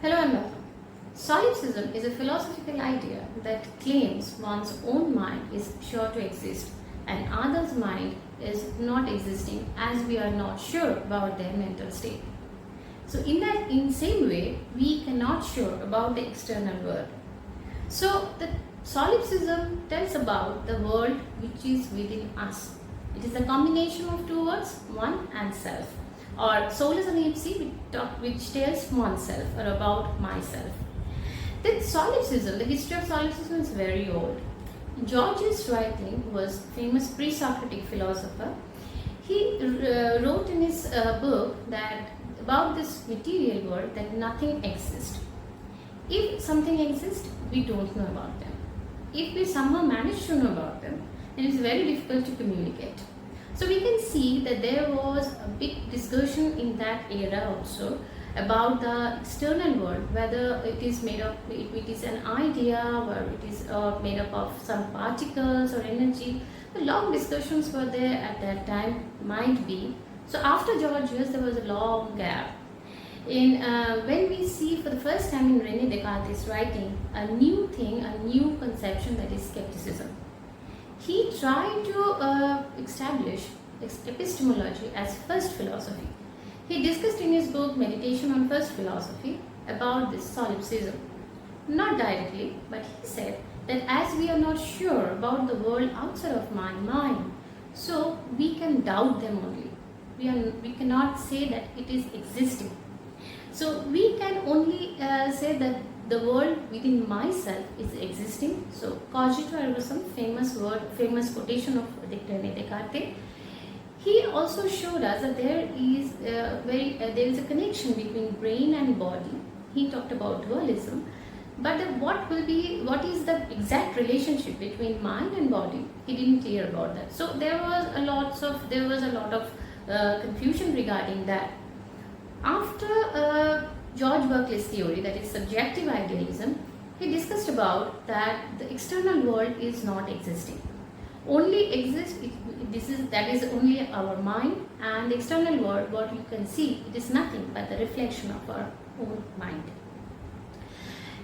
Hello and welcome. Solipsism is a philosophical idea that claims one's own mind is sure to exist and others' mind is not existing as we are not sure about their mental state. So in same way, we cannot sure about the external world. So the solipsism tells about the world which is within us. It is the combination of two words, one and self. Or soul is an ipsi which tells oneself or about myself. Then solipsism, the history of solipsism is very old. Georges Rytting was famous pre-Socratic philosopher. He wrote in his book that about this material world that nothing exists. If something exists, we don't know about them. If we somehow manage to know about them, then it's very difficult to communicate. So we can see that there was a big discussion in that era also about the external world, whether it is made up, it is an idea or it is made up of some particles or energy. The long discussions were there at that time, might be. So after Georges, there was a long gap. When we see for the first time in René Descartes' writing a new thing, a new conception, that is skepticism. He tried to establish epistemology as first philosophy. He discussed in his book Meditation on First Philosophy about this solipsism. Not directly, but he said that as we are not sure about the world outside of my mind, so we can doubt them only. We cannot say that it is existing. So we can only say that the world within myself is existing. So cogito ergo sum, famous quotation of René Descartes. He also showed us that there is a connection between brain and body. He talked about dualism, but what is the exact relationship between mind and body? He didn't clear about that. So there was a lot of confusion regarding that. After George Berkeley's theory, that is subjective idealism, he discussed about that the external world is not existing. Only exists, that is only our mind, and the external world, what you can see, it is nothing but the reflection of our own mind.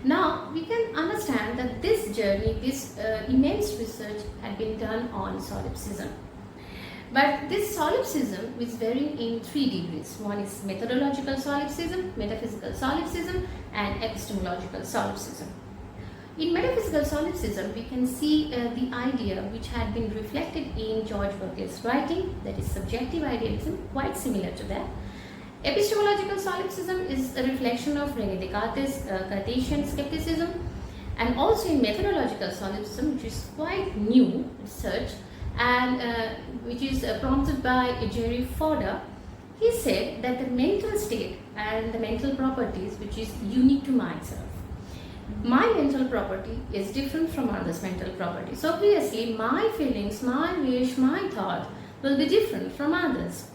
Now we can understand that this journey, this immense research had been done on solipsism. But this solipsism is varying in 3 degrees. One is methodological solipsism, metaphysical solipsism, and epistemological solipsism. In metaphysical solipsism, we can see the idea which had been reflected in George Berkeley's writing, that is subjective idealism, quite similar to that. Epistemological solipsism is a reflection of René Descartes' Cartesian skepticism, and also in methodological solipsism, which is quite new research, and which is prompted by Jerry Fodor. He said that the mental state and the mental properties which is unique to myself. My mental property is different from others' mental property. So obviously my feelings, my wish, my thought will be different from others.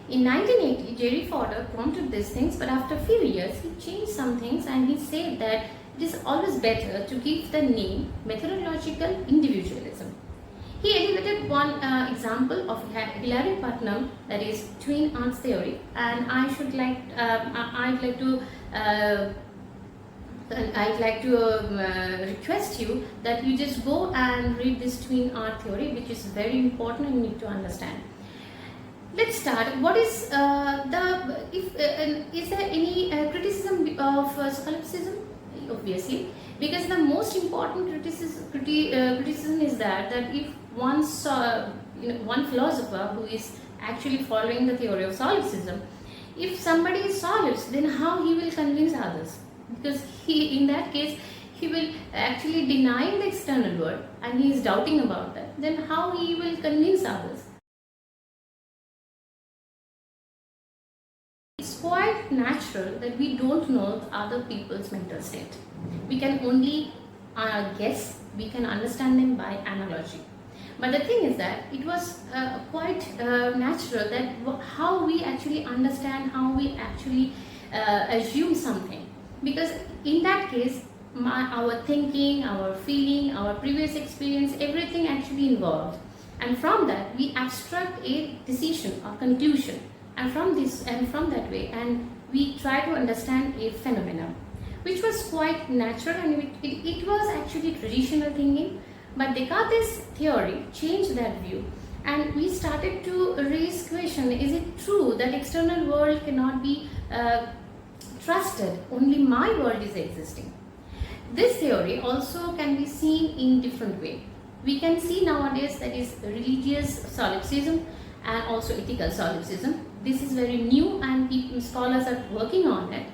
In 1980, Jerry Fodor prompted these things, but after a few years he changed some things and he said that it is always better to give the name methodological individualism. He elevated one example of Hilary Putnam, that is twin arts theory, and I'd like to request you that you just go and read this twin art theory, which is very important and you need to understand. Let's start. What is is there any criticism of solipsism? Obviously, because the most important criticism is that if one philosopher who is actually following the theory of solipsism, if somebody is solips, then how he will convince others? Because in that case he will actually deny the external world and he is doubting about that. Then how he will convince others? It's quite natural that we don't know other people's mental state. We can only guess, we can understand them by analogy. But the thing is that it was quite natural that how we actually understand, how we actually assume something. Because in that case, our thinking, our feeling, our previous experience, everything actually involved. And from that, we abstract a decision or conclusion. And from that way, and we try to understand a phenomenon, which was quite natural, and it was actually traditional thinking. But Descartes' theory changed that view, and we started to raise question: is it true that external world cannot be trusted? Only my world is existing. This theory also can be seen in different way. We can see nowadays that is religious solipsism and also ethical solipsism. This is very new, and scholars are working on it.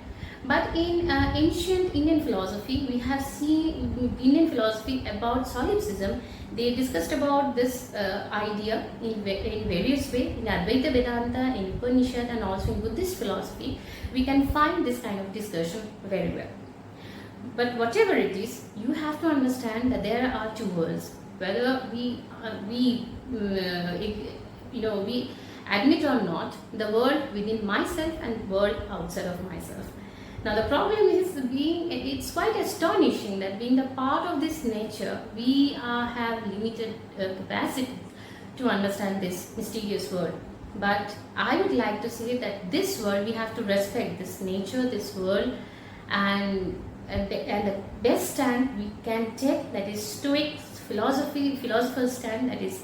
But in ancient Indian philosophy, we have seen Indian philosophy about solipsism. They discussed about this idea in various ways. In Advaita Vedanta, in Upanishad, and also in Buddhist philosophy, we can find this kind of discussion very well. But whatever it is, you have to understand that there are two worlds. Whether we admit or not, the world within myself and world outside of myself. Now the problem is it's quite astonishing that being the part of this nature, we have limited capacity to understand this mysterious world. But I would like to say that this world, we have to respect this nature, this world, and the best stand we can take, that is Stoic philosopher's stand, that is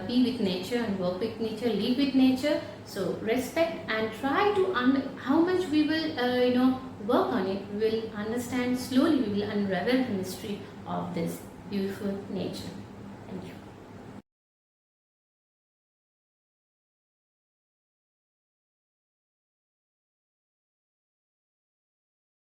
be with nature and work with nature, live with nature. So respect and try to how much we will work on it, we will understand slowly, we will unravel the mystery of this beautiful nature. Thank you.